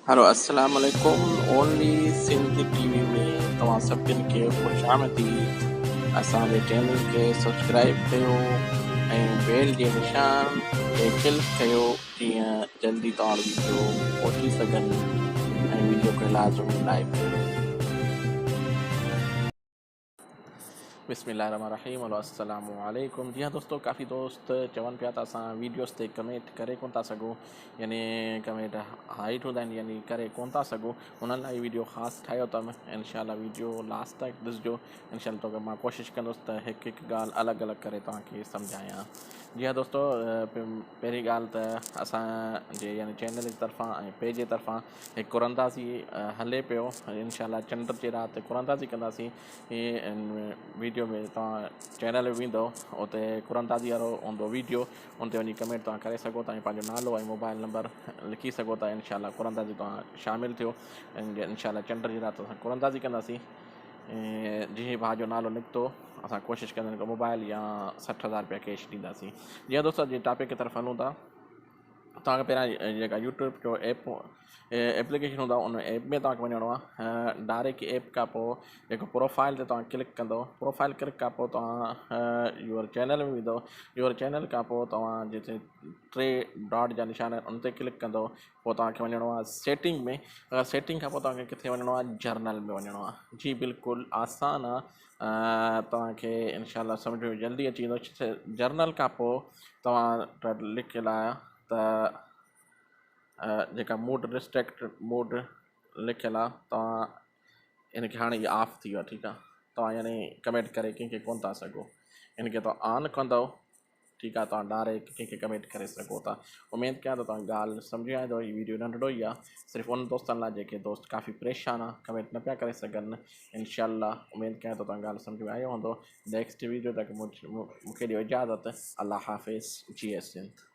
Hello अस्सलाम वालेकुम। Only Sindh TV में तव्हां सभिनी खे ख़ुशि आमदीद। असांजे चैनल खे सब्सक्राइब कयो ऐं बेल जे निशान ते क्लिक कयो जीअं जल्दी तव्हां वीडियो पहुची सघनि ऐं वीडियो खे लाज़मी लाइक कयो। बिस्मिल्लाहिर्रहमानिर्रहीम अस्सलामु अलैकुम। जी हाँ दोस्तों, काफ़ी दोस्त चवनि पिया त असां वीडियोस ते कमेंट करे कोन था सघूं, यानी कमेंट हाइट हूंदा आहिनि यानी करे कोन था सघूं। उन्हनि लाइ वीडियो ख़ासि ठाहियो अथमि। इंशाल्लाह वीडियो लास्ट तक ॾिसिजो। इंशाल्लाह तोखे मां कोशिशि कंदुसि त हिकु हिकु ॻाल्हि अलॻि अलॻि करे तव्हांखे सम्झायां। जी हाँ दोस्तों, पहिरीं ॻाल्हि त असांजे यानी चैनल जी तरफ़ां ऐं पेज जे तरफ़ां हिकु कुरंदाज़ी हले पियो। इंशाल्लाह चंड जे राति कुरंदाज़ी कंदासीं। वीडियो में तव्हां चैनल में वेंदो, उते कुरंदाज़ी वारो हूंदो वीडियो, उन ते वञी कमेंट तव्हां करे सघो था ऐं पंहिंजो नालो ऐं मोबाइल नंबर लिखी सघो था। इंशाल्लाह कुरंदाज़ी तव्हां शामिलु थियो ऐं इंशाल्लाह चंड जी राति असां कुरंदाज़ी कंदासीं। ऐं जीअं भाउ जो नालो निकितो असां कोशिशि कंदा आहियूं मोबाइल या 60,000 रुपया कैश ॾींदासीं। जीअं दोस्तों जे टॉपिक की तरफ़ हलूं था, तव्हांखे पहिरियां जेका यूट्यूब जो एप्लीकेशन हूंदो आहे उन ऐप में तव्हांखे वञिणो आहे। डायरेक्ट ऐप खां पोइ जेको प्रोफाइल ते तव्हां क्लिक कंदव, प्रोफाइल क्लिक खां पोइ तव्हां यूर चैनल में वेंदव। यूर चैनल खां पोइ तव्हां जिते 3 डॉट जा निशान आहिनि उन ते क्लिक कंदव। पोइ तव्हांखे वञिणो आहे सेटिंग में। सेटिंग खां पोइ तव्हांखे किथे वञिणो आहे, जर्नल में वञिणो आहे। जी बिल्कुलु आसान आहे, तव्हांखे इंशाल्लाह सम्झ में जल्दी अची वेंदो। जर्नल खां पोइ तव्हां लिखियलु आहे त जेका मूड रिस्ट्रिक्ट मूड लिखियलु आहे, तव्हां इनखे हाणे इहा ऑफ थी वियो आहे, ठीकु आहे। तव्हां यानी कमेंट करे कंहिंखे कोन था सघो। इनखे तव्हां ऑन कंदव, ठीकु आहे, तव्हां डायरेक्ट कंहिंखे कमेंट करे सघो था। उमेदु कयां त तव्हां ॻाल्हि सम्झी वेंदो। हीउ वीडियो नंढिड़ो ई आहे, सिर्फ़ु उन दोस्तनि लाइ जेके दोस्त काफ़ी परेशान आहे, कमेंट न पिया करे सघनि। इंशाल्लाह उमेदु कयां त तव्हां ॻाल्हि सम्झ में आयो हूंदो। नेक्स्ट वीडियो तक मूंखे ॾियो इजाज़त। अल्लाह हाफ़िज़। G S Sindh.